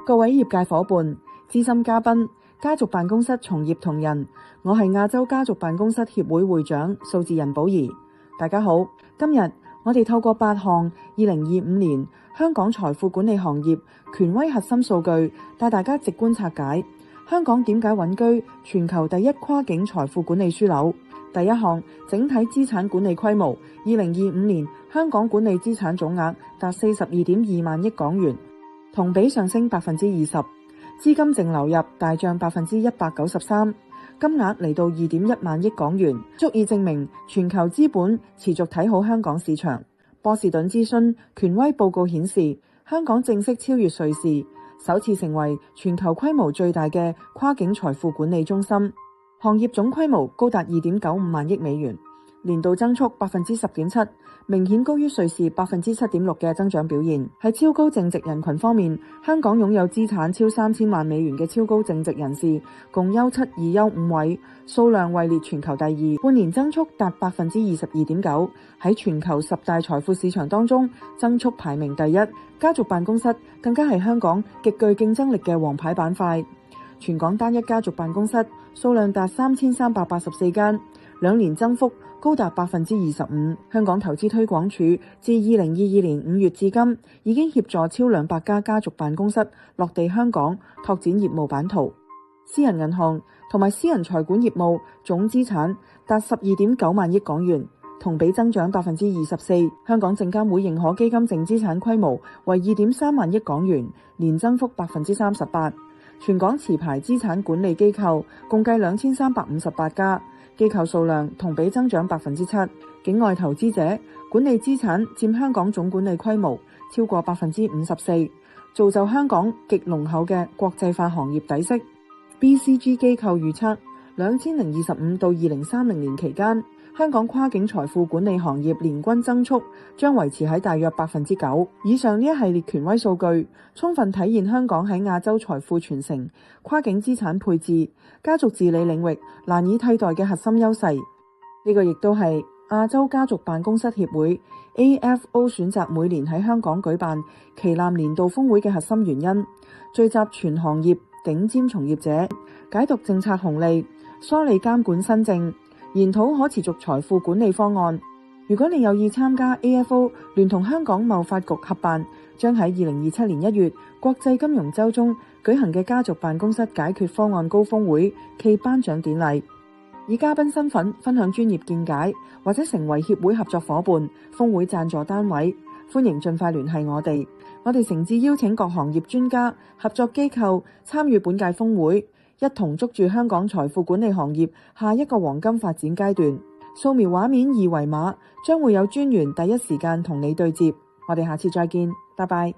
各位業界伙伴、資深嘉賓、家族辦公室從業同仁，我係亞洲家族辦公室協會會長數字人寶儀。大家好，今日我哋透過8項2025年香港財富管理行業權威核心數據，帶大家直觀拆解香港點解穩居全球第一跨境財富管理樞紐。第一項，整體資產管理規模，2025年香港管理資產總額達42.2萬億港元，同比上升20%，資金淨流入大漲193%，金額嚟到2.1萬億港元，足以證明全球資本持續睇好香港市場。波士頓諮詢權威報告顯示，香港正式超越瑞士，首次成為全球規模最大嘅跨境財富管理中心。行業總規模高達2.95萬億美元，年度增速10.7%，明顯高於瑞士7.6%嘅增長表現。喺超高淨值人群方面，香港擁有資產超3000萬美元嘅超高淨值人士，共優7、2優5位，數量位列全球第二，半年增速達22.9%，喺全球10大財富市場當中增速排名第一。家族辦公室更加係香港極具競爭力嘅王牌板塊。全港單一家族辦公室數量達3384間，2年增幅高達25%。香港投資推廣署自2022年5月至今，已經協助超200家家族辦公室落地香港，拓展業務版圖。私人銀行同埋私人財管業務總資產達12.9萬億港元，同比增長24%。香港證監會認可基金淨資產規模為2.3萬億港元，年增幅38%。全港持牌資產管理機構共計2358家，機構數量同比增長7%。境外投資者管理資產佔香港總管理規模超過54%，造就香港極濃厚嘅國際化行業底色。BCG 機構預測，2025到2030年期間，香港跨境財富管理行業年均增速將維持喺大約9%。以上呢一系列權威數據，充分體現香港喺亞洲財富傳承、跨境資產配置、家族治理領域難以替代嘅核心優勢。呢個亦都係亞洲家族辦公室協會 AFO 選擇每年喺香港舉辦旗艦年度峰會嘅核心原因，聚集全行業頂尖從業者，解讀政策紅利，梳理監管新政，研討可持續財富管理方案。如果你有意參加 AFO 聯同香港貿發局合辦，將喺2027年1月國際金融週中舉行嘅家族辦公室解決方案高峰會暨頒獎典禮，以嘉賓身份分享專業見解，或者成為協會合作夥伴、峰會贊助單位，歡迎盡快聯繫我哋。我哋誠摯邀請各行業專家、合作機構參與本屆峰會，一同捉住香港財富管理行業下一個黃金發展階段。掃描畫面2維碼，將會有專員第一時間同你對接。我哋下次再見，拜拜。